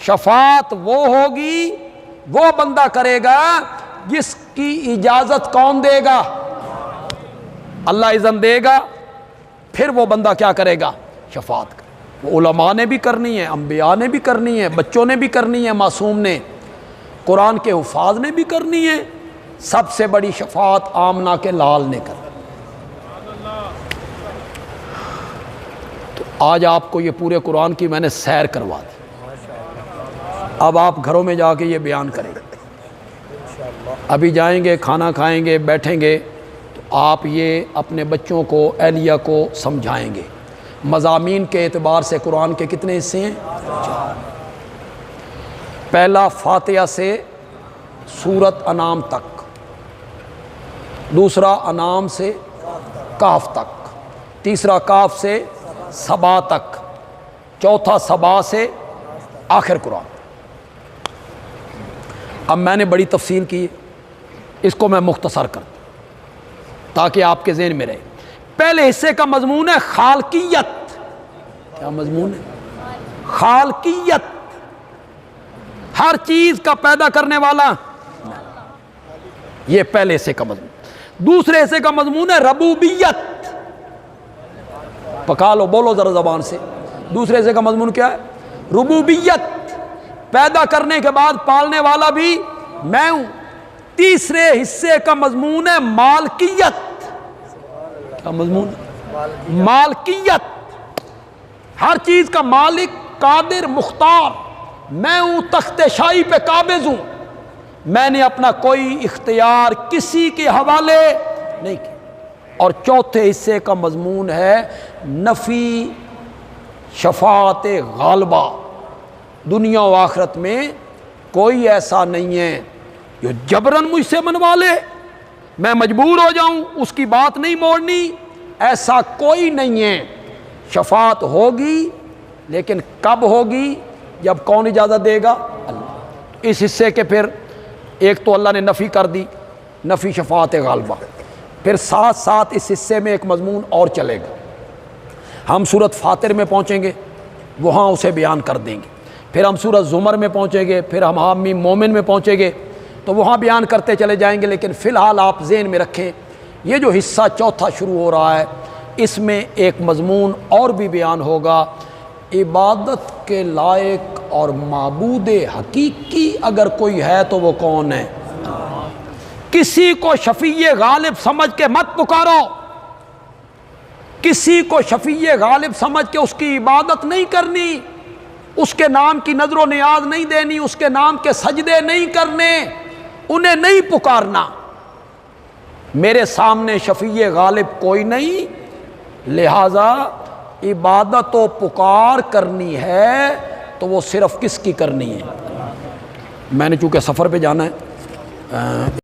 شفاعت وہ ہوگی، وہ بندہ کرے گا جس کی اجازت کون دے گا؟ اللہ اذن دے گا، پھر وہ بندہ کیا کرے گا؟ شفاعت کرے۔ وہ علماء نے بھی کرنی ہے، انبیاء نے بھی کرنی ہے، بچوں نے بھی کرنی ہے، معصوم نے، قرآن کے حفاظ نے بھی کرنی ہے۔ سب سے بڑی شفاعت آمنہ کے لال نے کرنی۔ تو آج آپ کو یہ پورے قرآن کی میں نے سیر کروا دی، اب آپ گھروں میں جا کے یہ بیان کریں گے۔ ابھی جائیں گے، کھانا کھائیں گے، بیٹھیں گے، تو آپ یہ اپنے بچوں کو، اہلیہ کو سمجھائیں گے۔ مضامین کے اعتبار سے قرآن کے کتنے حصے ہیں؟ 4۔ پہلا فاتحہ سے سورۃ انعام تک، دوسرا انعام سے کاف تک، تیسرا کاف سے سبا تک، چوتھا سبا سے آخر قرآن۔ اب میں نے بڑی تفصیل کی، اس کو میں مختصر کر دوں تاکہ آپ کے ذہن میں رہے۔ پہلے حصے کا مضمون ہے خالقیت۔ کیا مضمون ہے؟ خالقیت، ہر چیز کا پیدا کرنے والا، یہ پہلے حصے کا مضمون۔ دوسرے حصے کا مضمون ہے ربوبیت۔ پکا لو، بولو ذرا زبان سے، دوسرے حصے کا مضمون کیا ہے؟ ربوبیت، پیدا کرنے کے بعد پالنے والا بھی میں ہوں۔ تیسرے حصے کا مضمون ہے مالکیت۔ کیا مضمون ہے؟ مالکیت، ہر چیز کا مالک، قادر، مختار میں ہوں، تخت شاہی پہ قابض ہوں، میں نے اپنا کوئی اختیار کسی کے حوالے نہیں کیا۔ اور چوتھے حصے کا مضمون ہے نفی شفاعت غالبہ۔ دنیا و آخرت میں کوئی ایسا نہیں ہے جو جبراً مجھ سے منوا لے، میں مجبور ہو جاؤں، اس کی بات نہیں موڑنی، ایسا کوئی نہیں ہے۔ شفاعت ہوگی، لیکن کب ہوگی؟ جب کون اجازت دے گا؟ اللہ۔ اس حصے کے پھر ایک تو اللہ نے نفی کر دی، نفی شفاعت غالبہ، پھر ساتھ ساتھ اس حصے میں ایک مضمون اور چلے گا، ہم سورۃ فاطر میں پہنچیں گے، وہاں اسے بیان کر دیں گے، پھر ہم سورۃ زمر میں پہنچیں گے، پھر ہم حامیم مومن میں پہنچیں گے، تو وہاں بیان کرتے چلے جائیں گے۔ لیکن فی الحال آپ ذہن میں رکھیں، یہ جو حصہ چوتھا شروع ہو رہا ہے، اس میں ایک مضمون اور بھی بیان ہوگا۔ عبادت کے لائق اور معبود حقیقی اگر کوئی ہے تو وہ کون ہے؟ کسی کو شفیع غالب سمجھ کے مت پکارو، کسی کو شفیع غالب سمجھ کے اس کی عبادت نہیں کرنی، اس کے نام کی نظر و نیاز نہیں دینی، اس کے نام کے سجدے نہیں کرنے، انہیں نہیں پکارنا۔ میرے سامنے شفیع غالب کوئی نہیں، لہذا عبادت و پکار کرنی ہے تو وہ صرف کس کی کرنی ہے؟ میں نے چونکہ سفر پہ جانا ہے،